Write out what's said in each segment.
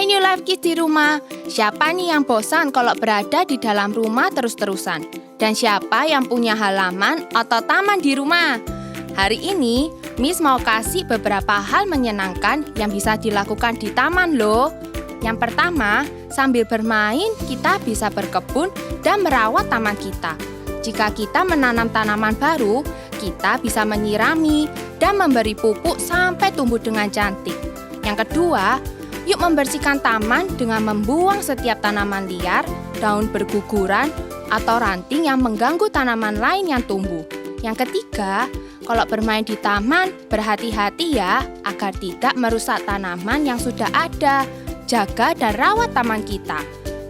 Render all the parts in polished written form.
Hai New Life Kids di rumah, siapa nih yang bosan kalau berada di dalam rumah terus-terusan? Dan siapa yang punya halaman atau taman di rumah? Hari ini, Miss mau kasih beberapa hal menyenangkan yang bisa dilakukan di taman loh. Yang pertama, sambil bermain, kita bisa berkebun dan merawat taman kita. Jika kita menanam tanaman baru, kita bisa menyirami dan memberi pupuk sampai tumbuh dengan cantik. Yang kedua, yuk membersihkan taman dengan membuang setiap tanaman liar, daun berguguran, atau ranting yang mengganggu tanaman lain yang tumbuh. Yang ketiga, kalau bermain di taman, berhati-hati ya agar tidak merusak tanaman yang sudah ada. Jaga dan rawat taman kita.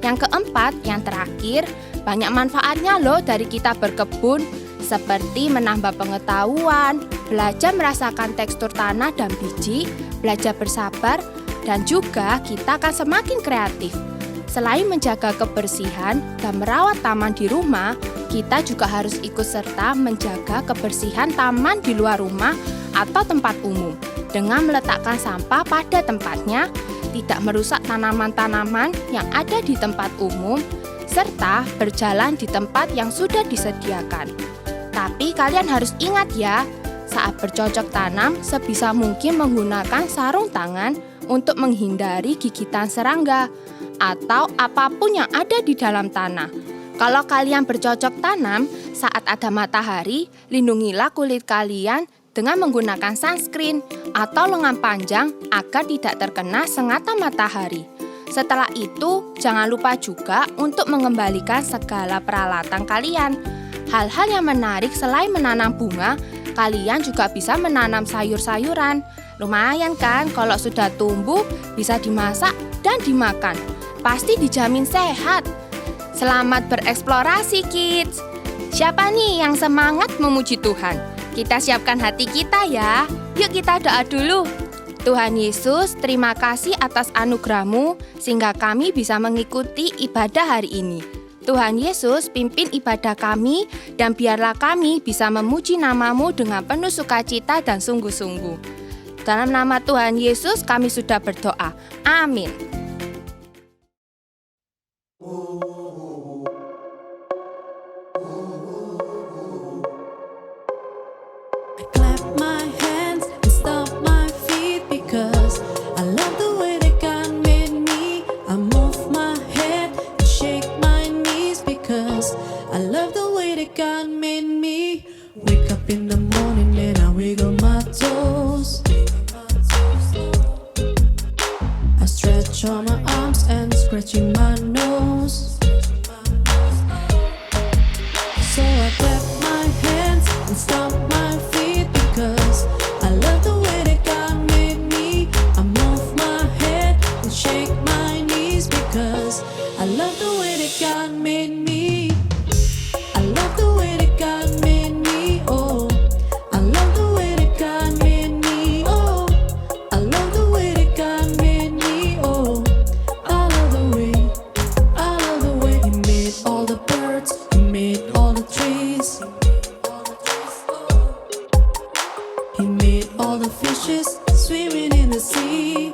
Yang keempat, yang terakhir, banyak manfaatnya loh dari kita berkebun, seperti menambah pengetahuan, belajar merasakan tekstur tanah dan biji, belajar bersabar, dan juga kita akan semakin kreatif. Selain menjaga kebersihan dan merawat taman di rumah, kita juga harus ikut serta menjaga kebersihan taman di luar rumah atau tempat umum dengan meletakkan sampah pada tempatnya, tidak merusak tanaman-tanaman yang ada di tempat umum, serta berjalan di tempat yang sudah disediakan. Tapi kalian harus ingat ya, saat bercocok tanam sebisa mungkin menggunakan sarung tangan untuk menghindari gigitan serangga atau apapun yang ada di dalam tanah. Kalau kalian bercocok tanam saat ada matahari, lindungilah kulit kalian dengan menggunakan sunscreen atau lengan panjang agar tidak terkena sengatan matahari. Setelah itu, jangan lupa juga untuk mengembalikan segala peralatan kalian. Hal-hal yang menarik selain menanam bunga, kalian juga bisa menanam sayur-sayuran. Lumayan kan kalau sudah tumbuh, bisa dimasak dan dimakan. Pasti dijamin sehat. Selamat bereksplorasi, kids! Siapa nih yang semangat memuji Tuhan? Kita siapkan hati kita ya. Yuk kita doa dulu. Tuhan Yesus, terima kasih atas anugerah-Mu sehingga kami bisa mengikuti ibadah hari ini. Tuhan Yesus, pimpin ibadah kami dan biarlah kami bisa memuji nama-Mu dengan penuh sukacita dan sungguh-sungguh. Dalam nama Tuhan Yesus kami sudah berdoa. Amin. On my arms and scratching my nose. So I clap my hands and stomp my feet because I love the way that God made me. I move my head and shake my knees because I love the way that God made me. I love the way that God made me. Oh, I love the way that God made me. Oh, I love the way that God made me. Swimming in the sea.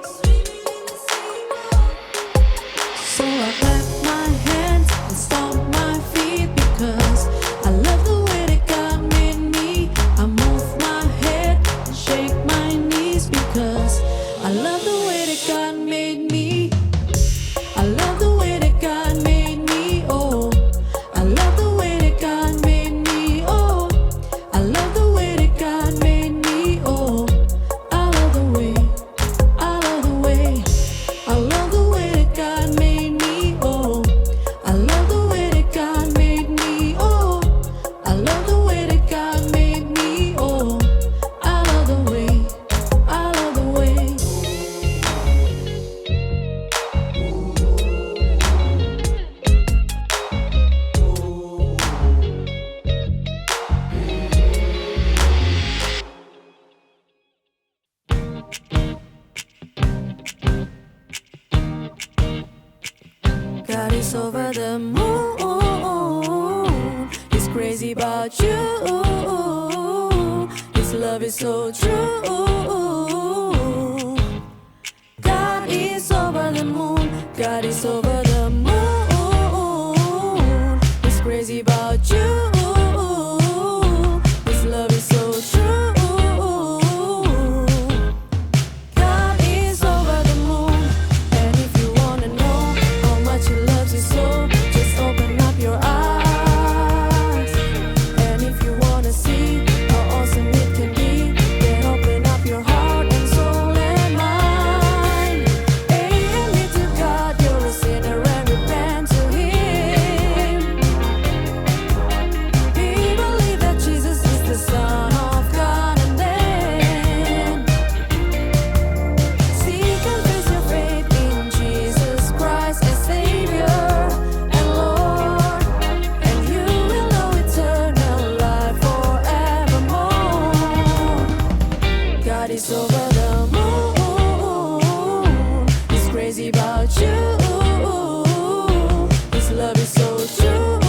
So I clap my hands and stomp my feet because I love the way that God made me. I move my head and shake my knees because I love the way that God made me. I love the way that God made me. Oh, I love the way that God made me. Oh, I love the way that God made me. Oh, I love the way that God made me. Oh, I love the way that God made me. Oh, I love the way that God made me. Oh, I love the way. God is over the moon. He's crazy about you. His love is so true. God is over the moon. is over the moon. He's crazy about you. His love is so true.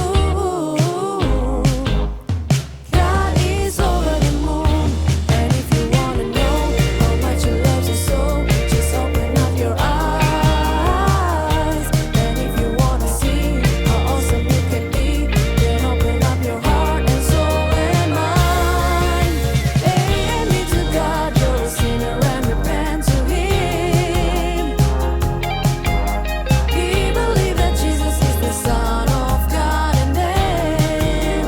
God is over the moon. And if you wanna know how much He loves you so, just open up your eyes. And if you wanna see how awesome you can be, then open up your heart and soul and mind. Amen to God, you're a sinner and repent to Him. We believe that Jesus is the Son of God, and then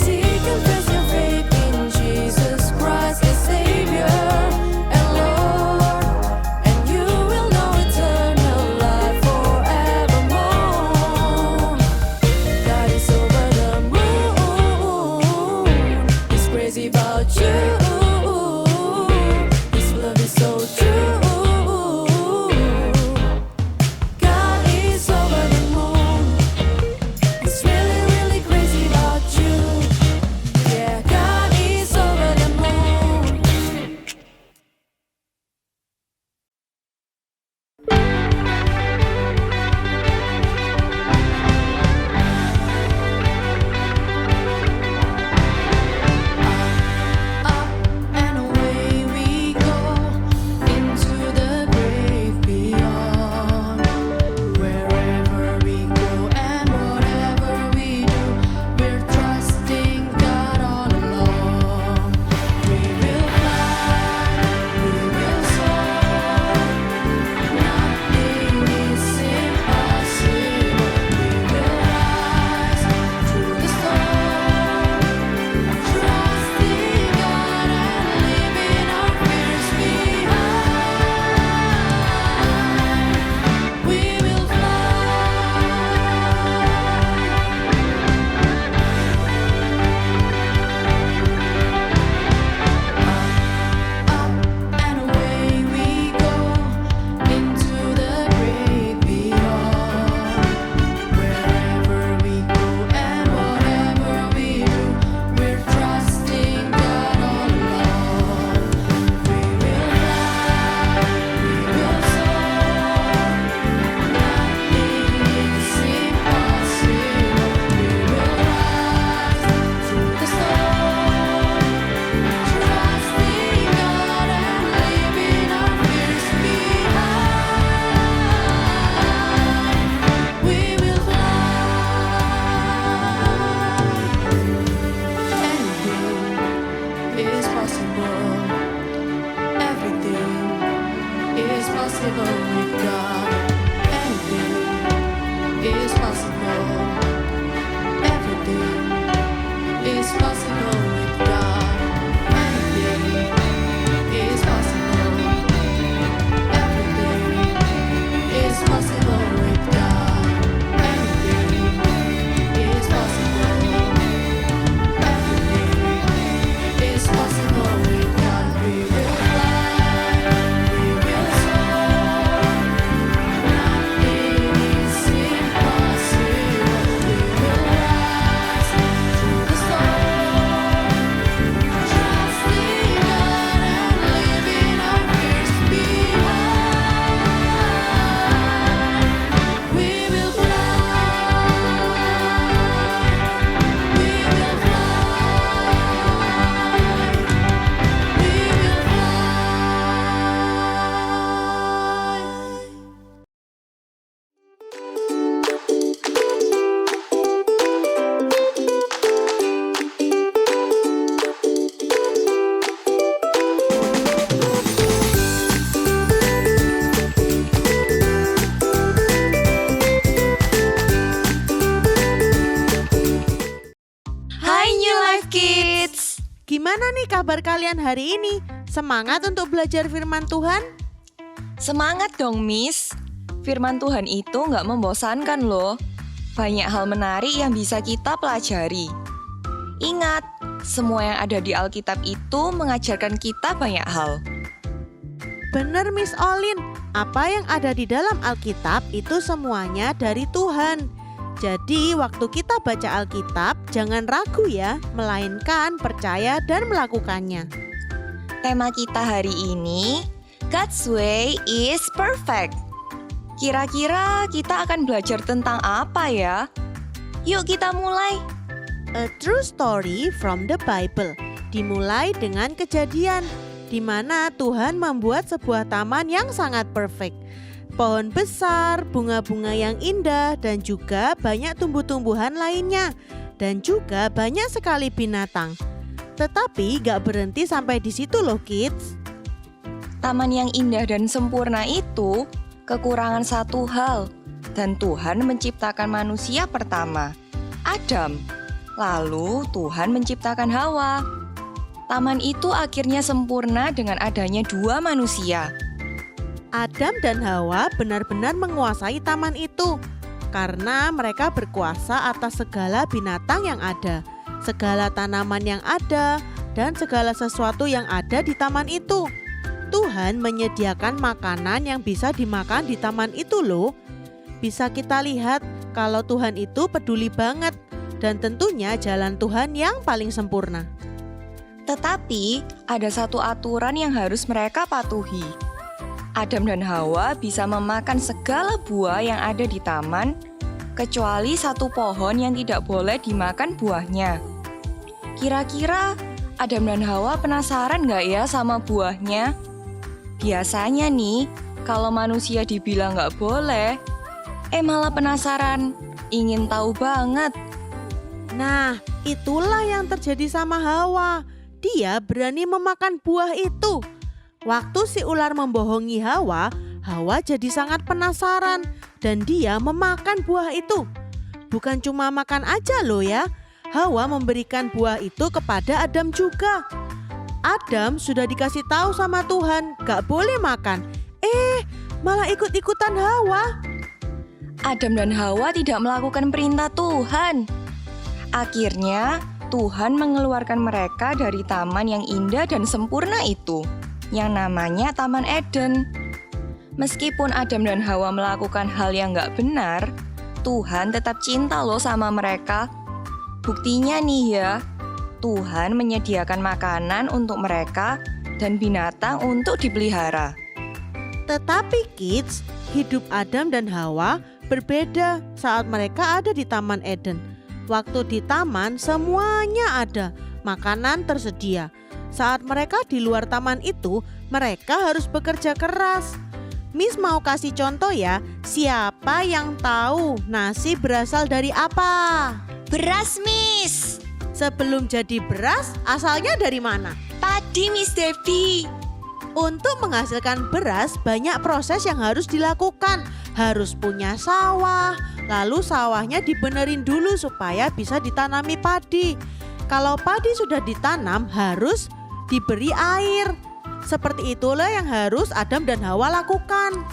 seek and confess your faith in Jesus Christ as Savior and Lord, and you will know eternal life forevermore. God is over the moon. He's crazy about you. His love is so true. God is over the moon. He's really, really crazy about you. Yeah, God is over the moon. Up and away we go into the brave beyond. Wherever we go and whatever we do, we're trusting God all along. We will fly, we will soar. Nothing is impossible. We will rise through the storm. Trusting God and leaving our fears behind. We will up and away we go into the great beyond. Wherever we go and whatever we do, we're trusting God all along. We will fly, we will soar. Nothing is impossible. We will rise through the storm. Trusting God and leaving our fears behind. We will fly. Anything is possible. Everything is possible with God. Anything is possible. Everything is possible with God. Anything is possible. Everything is possible with God. Anything is possible. Everything is possible with God. We will fly, we will soar. Nothing is impossible. We will rise through the storm. Trusting God and leaving our fears behind. We will fly. We will Hai New Life Kids. Gimana nih kabar kalian hari ini? Semangat untuk belajar firman Tuhan? Semangat dong Miss. Firman Tuhan itu nggak membosankan loh. Banyak hal menarik yang bisa kita pelajari. Ingat, semua yang ada di Alkitab itu mengajarkan kita banyak hal. Bener Miss Olin, apa yang ada di dalam Alkitab itu semuanya dari Tuhan. Jadi waktu kita baca Alkitab, jangan ragu ya, melainkan percaya dan melakukannya. Tema kita hari ini, God's way is perfect. Kira-kira kita akan belajar tentang apa ya? Yuk kita mulai. A true story from the Bible. Dimulai dengan kejadian di mana Tuhan membuat sebuah taman yang sangat perfect. Pohon besar, bunga-bunga yang indah, dan juga banyak tumbuh-tumbuhan lainnya. Dan juga banyak sekali binatang. Tetapi gak berhenti sampai di situ loh kids. Taman yang indah dan sempurna itu kekurangan satu hal. Dan Tuhan menciptakan manusia pertama, Adam. Lalu Tuhan menciptakan Hawa. Taman itu akhirnya sempurna dengan adanya dua manusia. Adam dan Hawa benar-benar menguasai taman itu karena mereka berkuasa atas segala binatang yang ada, segala tanaman yang ada, dan segala sesuatu yang ada di taman itu. Tuhan menyediakan makanan yang bisa dimakan di taman itu loh. Bisa kita lihat kalau Tuhan itu peduli banget dan tentunya jalan Tuhan yang paling sempurna. Tetapi ada satu aturan yang harus mereka patuhi. Adam dan Hawa bisa memakan segala buah yang ada di taman, kecuali satu pohon yang tidak boleh dimakan buahnya. Kira-kira Adam dan Hawa penasaran nggak ya sama buahnya? Biasanya nih, kalau manusia dibilang nggak boleh, malah penasaran, ingin tahu banget. Nah, itulah yang terjadi sama Hawa. Dia berani memakan buah itu. Waktu si ular membohongi Hawa, Hawa jadi sangat penasaran dan dia memakan buah itu. Bukan cuma makan aja loh ya, Hawa memberikan buah itu kepada Adam juga. Adam sudah dikasih tahu sama Tuhan, gak boleh makan. Malah ikut-ikutan Hawa. Adam dan Hawa tidak melakukan perintah Tuhan. Akhirnya, Tuhan mengeluarkan mereka dari taman yang indah dan sempurna itu, yang namanya Taman Eden. Meskipun Adam dan Hawa melakukan hal yang gak benar, Tuhan tetap cinta loh sama mereka. Buktinya nih ya, Tuhan menyediakan makanan untuk mereka dan binatang untuk dipelihara. Tetapi kids, hidup Adam dan Hawa berbeda saat mereka ada di Taman Eden. Waktu di taman semuanya ada, makanan tersedia. Saat mereka di luar taman itu, mereka harus bekerja keras. Miss mau kasih contoh ya, siapa yang tahu nasi berasal dari apa? Beras, Miss. Sebelum jadi beras, asalnya dari mana? Padi, Miss Debbie. Untuk menghasilkan beras, banyak proses yang harus dilakukan. Harus punya sawah, lalu sawahnya dibenerin dulu supaya bisa ditanami padi. Kalau padi sudah ditanam, harus diberi air. Seperti itulah yang harus Adam dan Hawa lakukan.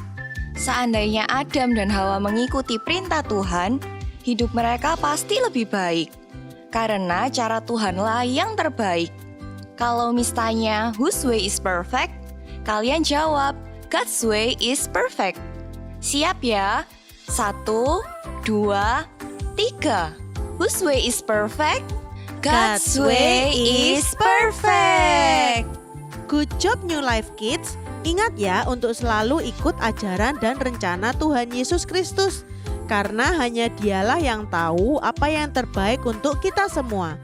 Seandainya Adam dan Hawa mengikuti perintah Tuhan, hidup mereka pasti lebih baik. Karena cara Tuhanlah yang terbaik. Kalau Miss tanya, whose way is perfect? Kalian jawab, God's way is perfect. Siap ya? 1, 2, 3. Whose way is perfect? God's way is perfect. Good job New Life Kids. Ingat ya untuk selalu ikut ajaran dan rencana Tuhan Yesus Kristus. Karena hanya Dialah yang tahu apa yang terbaik untuk kita semua.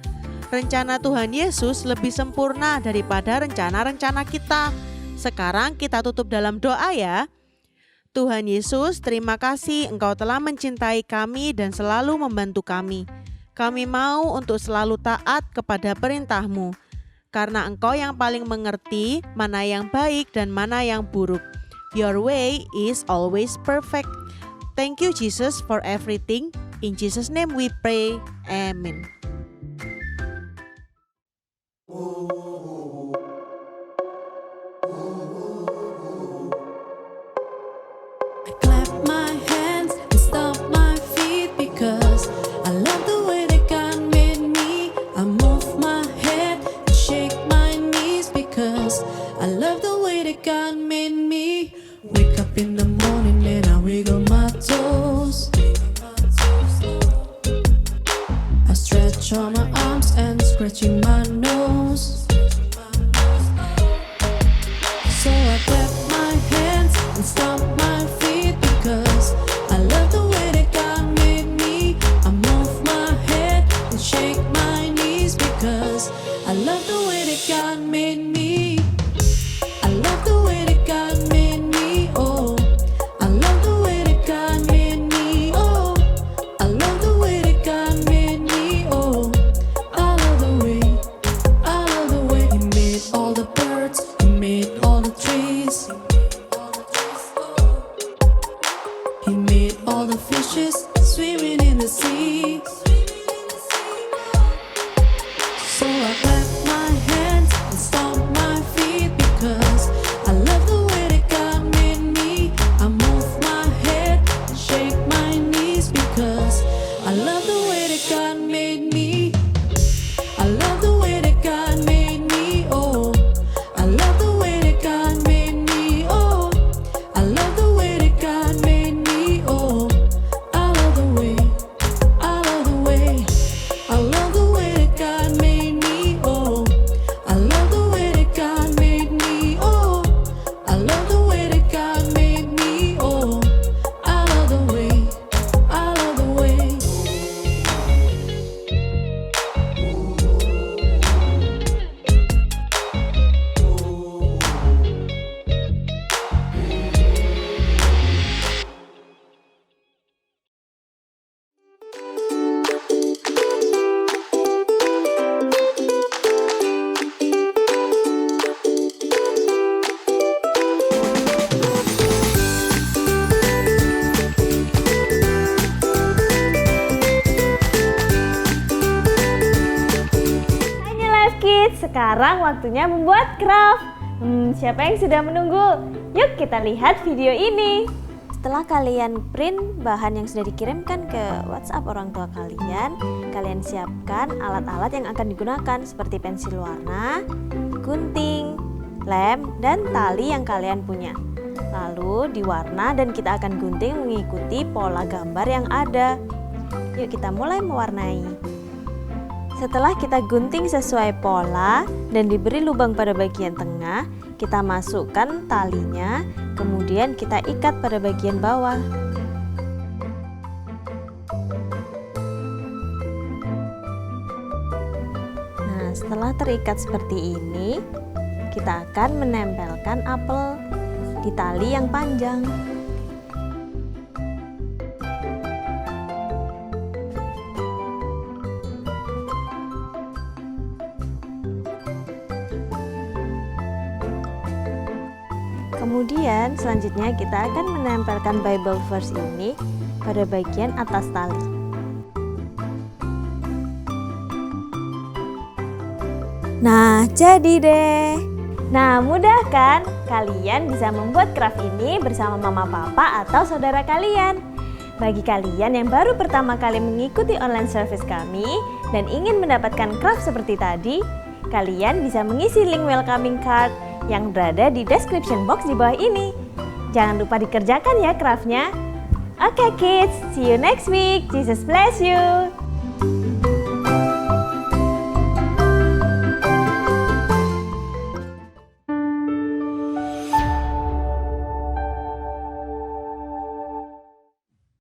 Rencana Tuhan Yesus lebih sempurna daripada rencana-rencana kita. Sekarang kita tutup dalam doa ya. Tuhan Yesus, terima kasih Engkau telah mencintai kami dan selalu membantu kami. Kami mau untuk selalu taat kepada perintah-Mu. Karena Engkau yang paling mengerti mana yang baik dan mana yang buruk. Your way is always perfect. Thank you Jesus for everything. In Jesus' name we pray. Amen. I clap my hands and stomp my feet because I love the way that God made me. I move my head and shake my knees because I love the way that God made me. Wake up in the morning and I wiggle my toes. I stretch all my arms and scratching my nose. because I love the way that God made me. I love the way that God made me. Oh, I love the way that God made me. Oh, I love the way that God made me. Oh, I love the way. I love the way He made all the birds. He made all the trees. He made all the fishes swimming in the sea. So I clap my hands and stomp my feet because I love the way that God made me. I move my head and shake my knees because I love the way that God made me. I love the way that God made me. Oh, I love the way that God made me. Oh, I love the way that God made me. Oh, I love the way. I love the way. I love the way that God made me. Oh, I love the way that God made me. Oh, I love the way that God made me. Oh, I love the way. I love the way. Hai New Life Kids, sekarang waktunya membuat craft. Siapa yang sudah menunggu? Yuk kita lihat video ini. Setelah kalian print bahan yang sudah dikirimkan ke WhatsApp orang tua kalian, kalian siapkan alat-alat yang akan digunakan seperti pensil warna, gunting, lem, dan tali yang kalian punya. Lalu diwarna dan kita akan gunting mengikuti pola gambar yang ada. Yuk kita mulai mewarnai. Setelah kita gunting sesuai pola dan diberi lubang pada bagian tengah, kita masukkan talinya, kemudian kita ikat pada bagian bawah. Nah, setelah terikat seperti ini, kita akan menempelkan apel di tali yang panjang. Kemudian selanjutnya kita akan menempelkan Bible verse ini pada bagian atas tali. Nah, jadi deh. Nah, mudah kan? Kalian bisa membuat craft ini bersama mama papa atau saudara kalian. Bagi kalian yang baru pertama kali mengikuti online service kami dan ingin mendapatkan craft seperti tadi, kalian bisa mengisi link welcoming card yang berada di description box di bawah ini. Jangan lupa dikerjakan ya craftnya. Oke kids, see you next week. Jesus bless you.